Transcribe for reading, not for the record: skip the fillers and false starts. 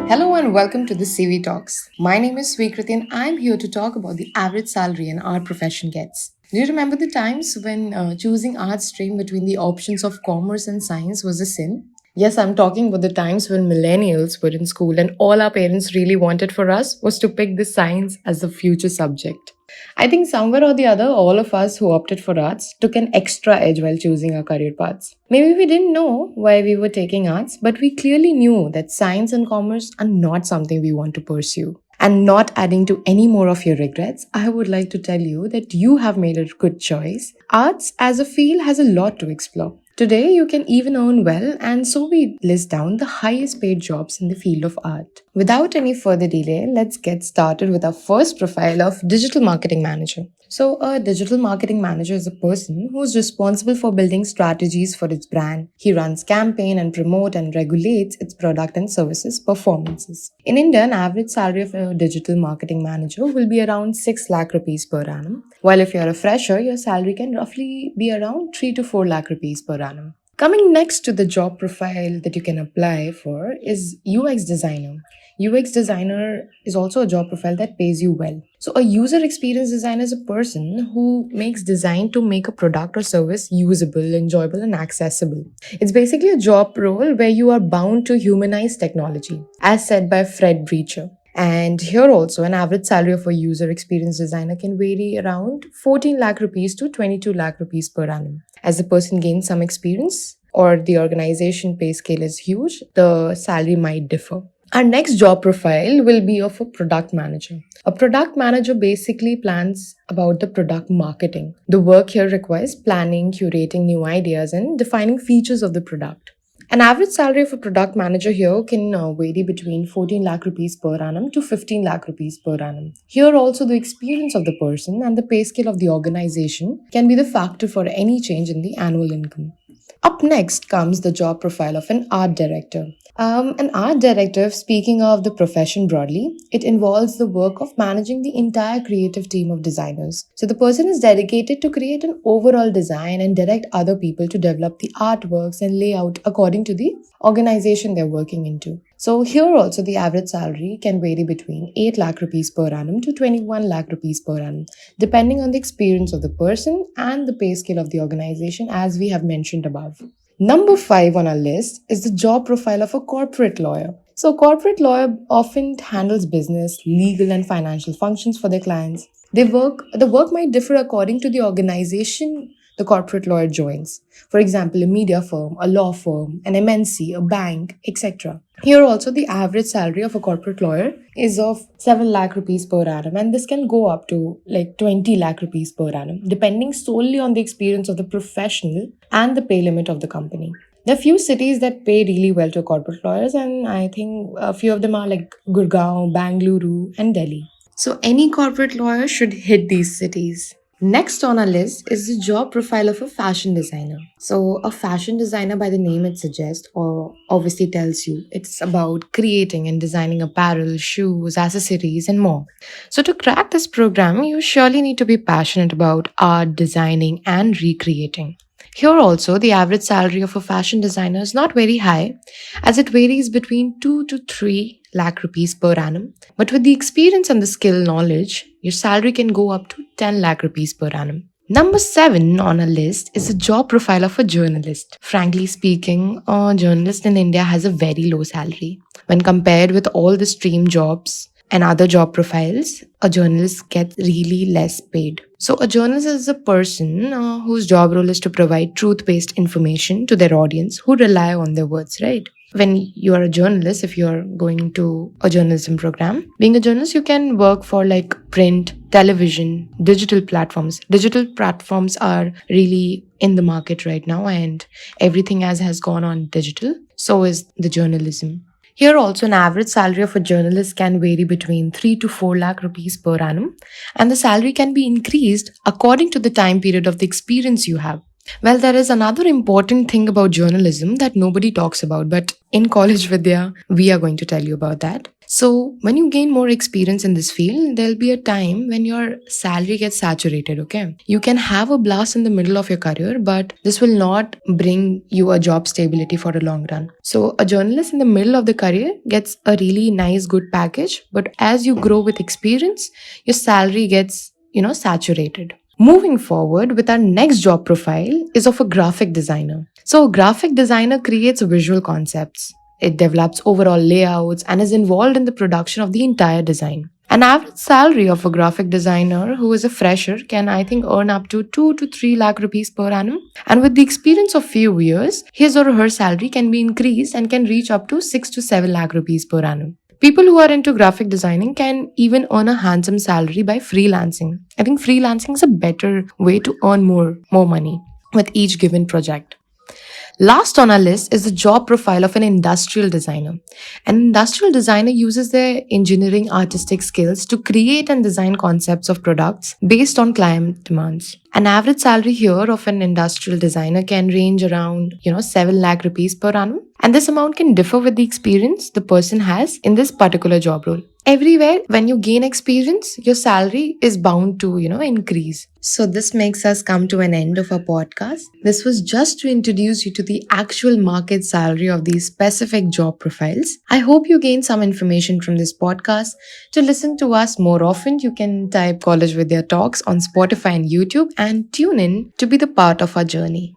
Hello and welcome to the CV Talks. My name is Sweekriti and I'm here to talk about the average salary an art profession gets. Do you remember the times when choosing art stream between the options of commerce and science was a sin? Yes, I'm talking about the times when millennials were in school and all our parents really wanted for us was to pick the science as the future subject. I think somewhere or the other, all of us who opted for arts took an extra edge while choosing our career paths. Maybe we didn't know why we were taking arts, but we clearly knew that science and commerce are not something we want to pursue. And not adding to any more of your regrets, I would like to tell you that you have made a good choice. Arts as a field has a lot to explore. Today, you can even earn well, and so we list down the highest paid jobs in the field of art. Without any further delay, let's get started with our first profile of digital marketing manager. So, a digital marketing manager is a person who is responsible for building strategies for its brand. He runs campaign and promote and regulates its product and services performances. In India, an average salary of a digital marketing manager will be around 6 lakh rupees per annum. While if you're a fresher, your salary can roughly be around 3 to 4 lakh rupees per annum. Coming next to the job profile that you can apply for is UX designer. UX designer is also a job profile that pays you well. So, a user experience designer is a person who makes design to make a product or service usable, enjoyable, and accessible. It's basically a job role where you are bound to humanize technology, as said by Fred Breacher. And here also, an average salary of a user experience designer can vary around 14 lakh rupees to 22 lakh rupees per annum. As the person gains some experience or the organization pay scale is huge, the salary might differ. Our next job profile will be of a product manager. A product manager basically plans about the product marketing. The work here requires planning, curating new ideas, and defining features of the product. An average salary of a product manager here can vary between 14 lakh rupees per annum to 15 lakh rupees per annum. Here also the experience of the person and the pay scale of the organization can be the factor for any change in the annual income. Up next comes the job profile of an art director. An art director, speaking of the profession broadly, it involves the work of managing the entire creative team of designers. So the person is dedicated to create an overall design and direct other people to develop the artworks and layout according to the organization they're working into. So here also the average salary can vary between 8 lakh rupees per annum to 21 lakh rupees per annum, depending on the experience of the person and the pay scale of the organization as we have mentioned above. Number 5 on our list is the job profile of a corporate lawyer. So, a corporate lawyer often handles business, legal, and financial functions for their clients. The work might differ according to the organization the corporate lawyer joins. For example, a media firm, a law firm, an MNC, a bank, etc. Here also the average salary of a corporate lawyer is of 7 lakh rupees per annum, and this can go up to like 20 lakh rupees per annum depending solely on the experience of the professional and the pay limit of the company. There are few cities that pay really well to corporate lawyers, and I think a few of them are like Gurgaon, Bangalore, and Delhi. So any corporate lawyer should hit these cities. Next on our list is the job profile of a fashion designer. So, a fashion designer, by the name it suggests, or obviously tells you, it's about creating and designing apparel, shoes, accessories, and more. So, to crack this program, you surely need to be passionate about art, designing, and recreating. Here also, the average salary of a fashion designer is not very high, as it varies between 2 to 3 lakh rupees per annum. But with the experience and the skill knowledge, your salary can go up to 10 lakh rupees per annum. Number 7 on a list is the job profile of a journalist. Frankly speaking, a journalist in India has a very low salary. When compared with all the stream jobs and other job profiles, a journalist gets really less paid. So, a journalist is a person whose job role is to provide truth based information to their audience who rely on their words, right? When you are a journalist, if you're going to a journalism program, being a journalist, you can work for like print, television, digital platforms. Digital platforms are really in the market right now, and everything as has gone on digital. So is the journalism. Here also an average salary of a journalist can vary between 3 to 4 lakh rupees per annum, and the salary can be increased according to the time period of the experience you have. Well, there is another important thing about journalism that nobody talks about, but in College Vidya, we are going to tell you about that. So, when you gain more experience in this field, there'll be a time when your salary gets saturated, okay? You can have a blast in the middle of your career, but this will not bring you a job stability for a long run. So, a journalist in the middle of the career gets a really nice, good package, but as you grow with experience, your salary gets, saturated. Moving forward with our next job profile is of a graphic designer. So, a graphic designer creates visual concepts. It develops overall layouts and is involved in the production of the entire design. An average salary of a graphic designer who is a fresher can, I think, earn up to 2 to 3 lakh rupees per annum. And with the experience of few years, his or her salary can be increased and can reach up to 6 to 7 lakh rupees per annum. People who are into graphic designing can even earn a handsome salary by freelancing. I think freelancing is a better way to earn more money with each given project. Last on our list is the job profile of an industrial designer. An industrial designer uses their engineering artistic skills to create and design concepts of products based on client demands. An average salary here of an industrial designer can range around, 7 lakh rupees per annum. And this amount can differ with the experience the person has in this particular job role. Everywhere, when you gain experience, your salary is bound to, increase. So this makes us come to an end of our podcast. This was just to introduce you to the actual market salary of these specific job profiles. I hope you gained some information from this podcast. To listen to us more often, you can type College with Their Talks on Spotify and YouTube and tune in to be the part of our journey.